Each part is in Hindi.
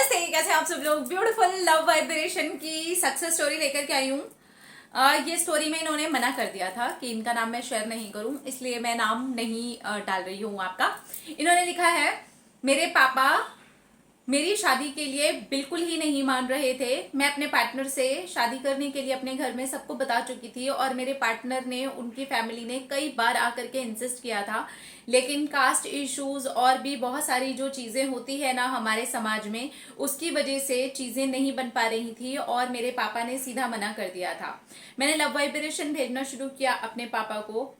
नमस्ते, कैसे हैं आप सब लोग। ब्यूटीफुल लव वाइब्रेशन की सक्सेस स्टोरी लेकर के आई हूँ। ये स्टोरी में इन्होंने मना कर दिया था कि इनका नाम मैं शेयर नहीं करूं, इसलिए मैं नाम नहीं डाल रही हूँ आपका। इन्होंने लिखा है, मेरे पापा मेरी शादी के लिए बिल्कुल ही नहीं मान रहे थे। मैं अपने पार्टनर से शादी करने के लिए अपने घर में सबको बता चुकी थी और मेरे पार्टनर ने, उनकी फैमिली ने कई बार आकर के इंसिस्ट किया था, लेकिन कास्ट इश्यूज और भी बहुत सारी जो चीजें होती है ना हमारे समाज में, उसकी वजह से चीजें नहीं बन पा रही थी और मेरे पापा ने सीधा मना कर दिया था। मैंने लव वाइब्रेशन भेजना शुरू किया अपने पापा को।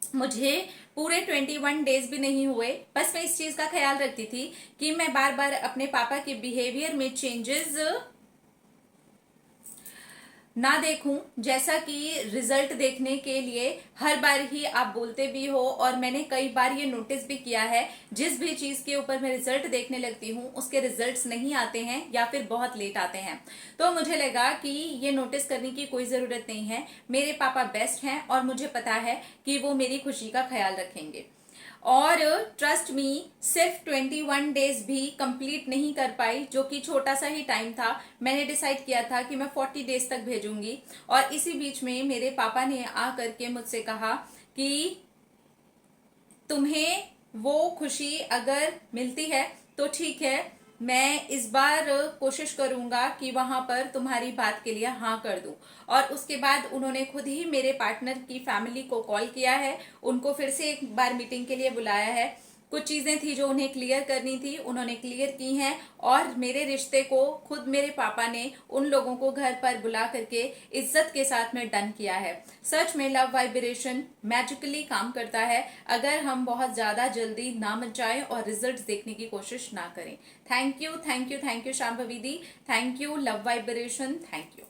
मुझे पूरे 21 डेज भी नहीं हुए, बस मैं इस चीज का ख्याल रखती थी कि मैं बार बार अपने पापा के बिहेवियर में चेंजेस ना देखूं, जैसा कि रिजल्ट देखने के लिए हर बार ही आप बोलते भी हो और मैंने कई बार ये नोटिस भी किया है, जिस भी चीज के ऊपर मैं रिजल्ट देखने लगती हूँ उसके रिजल्ट्स नहीं आते हैं या फिर बहुत लेट आते हैं। तो मुझे लगा कि ये नोटिस करने की कोई जरूरत नहीं है। मेरे पापा बेस्ट हैं और मुझे पता है कि वो मेरी खुशी का ख्याल रखेंगे। और ट्रस्ट मी, सिर्फ 21 डेज भी कंप्लीट नहीं कर पाई, जो कि छोटा सा ही टाइम था। मैंने डिसाइड किया था कि मैं 40 डेज तक भेजूंगी और इसी बीच में मेरे पापा ने आ करके मुझसे कहा कि तुम्हें वो खुशी अगर मिलती है तो ठीक है, मैं इस बार कोशिश करूंगा कि वहां पर तुम्हारी बात के लिए हाँ कर दूं। और उसके बाद उन्होंने खुद ही मेरे पार्टनर की फैमिली को कॉल किया है, उनको फिर से एक बार मीटिंग के लिए बुलाया है। कुछ चीजें थी जो उन्हें क्लियर करनी थी, उन्होंने क्लियर की हैं और मेरे रिश्ते को खुद मेरे पापा ने उन लोगों को घर पर बुला करके इज्जत के साथ में डन किया है। सच में लव वाइब्रेशन मैजिकली काम करता है अगर हम बहुत ज्यादा जल्दी ना मचाएं और रिजल्ट्स देखने की कोशिश ना करें। Thank you, thank you, thank you Shambhavi the, thank you love vibration, thank you,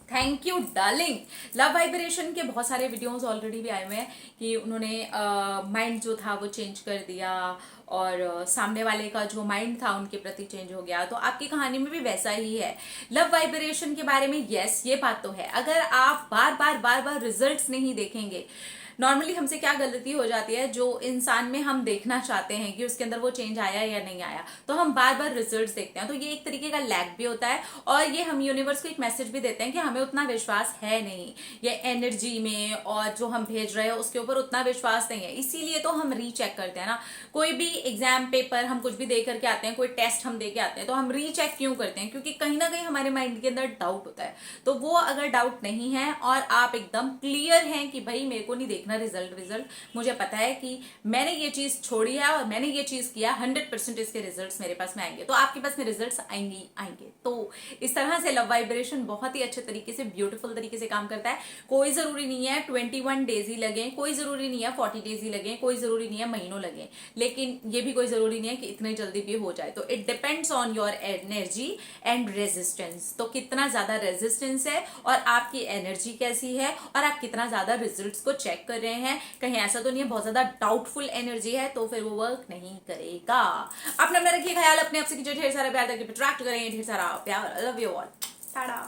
thank you darling. Love vibration के बहुत सारे वीडियोस ऑलरेडी भी आए हुए हैं कि उन्होंने माइंड जो था वो चेंज कर दिया और सामने वाले का जो माइंड था उनके प्रति चेंज हो गया। तो आपकी कहानी में भी वैसा ही है। लव वाइब्रेशन के बारे में यस, ये बात तो है, अगर आप बार बार रिजल्ट्स नहीं देखेंगे। नॉर्मली हमसे क्या गलती हो जाती है, जो इंसान में हम देखना चाहते हैं कि उसके अंदर वो चेंज आया या नहीं आया, तो हम बार बार रिजल्ट्स देखते हैं, तो ये एक तरीके का लैग भी होता है और ये हम यूनिवर्स को एक मैसेज भी देते हैं कि हमें उतना विश्वास है नहीं, ये एनर्जी में और जो हम भेज रहे हैं उसके ऊपर उतना विश्वास नहीं है। इसीलिए तो हम रीचेक करते हैं ना। कोई भी एग्जाम पेपर हम कुछ भी दे करके आते हैं, कोई टेस्ट हम दे के आते हैं, तो हम रीचेक क्यों करते हैं? क्योंकि कहीं ना कहीं हमारे माइंड के अंदर डाउट होता है। तो वो अगर डाउट नहीं है और आप एकदम क्लियर हैं कि भाई मेरे को नहीं देखना रिजल्ट, मुझे पता है कि मैंने ये चीज छोड़ी है और मैंने ये चीज किया, 100% इसके रिजल्ट्स मेरे पास में आएंगे, तो आपके पास में रिजल्ट्स आएंगे आएंगे। तो इस तरह से लव वाइब्रेशन बहुत ही अच्छे तरीके से, ब्यूटीफुल तरीके से काम करता है। कोई जरूरी नहीं है 21 डेज ही लगे, कोई जरूरी नहीं है 40 डेज ही लगे, कोई जरूरी नहीं है महीनों लगे, लेकिन ये भी कोई जरूरी नहीं है कि इतने जल्दी भी हो जाए। तो it depends on your energy and resistance. तो कितना ज्यादा रेजिस्टेंस है और आपकी एनर्जी कैसी है और आप कितना ज्यादा रिजल्ट्स को चेक कर रहे हैं। कहीं ऐसा तो नहीं है बहुत ज्यादा डाउटफुल एनर्जी है तो फिर वो वर्क नहीं करेगा। अपना रखिए ख्याल, अपने आप से कीजिए ढेर सारा प्यार, ताकि अट्रैक्ट करें ढेर सारा प्यार। Love you all, Tata.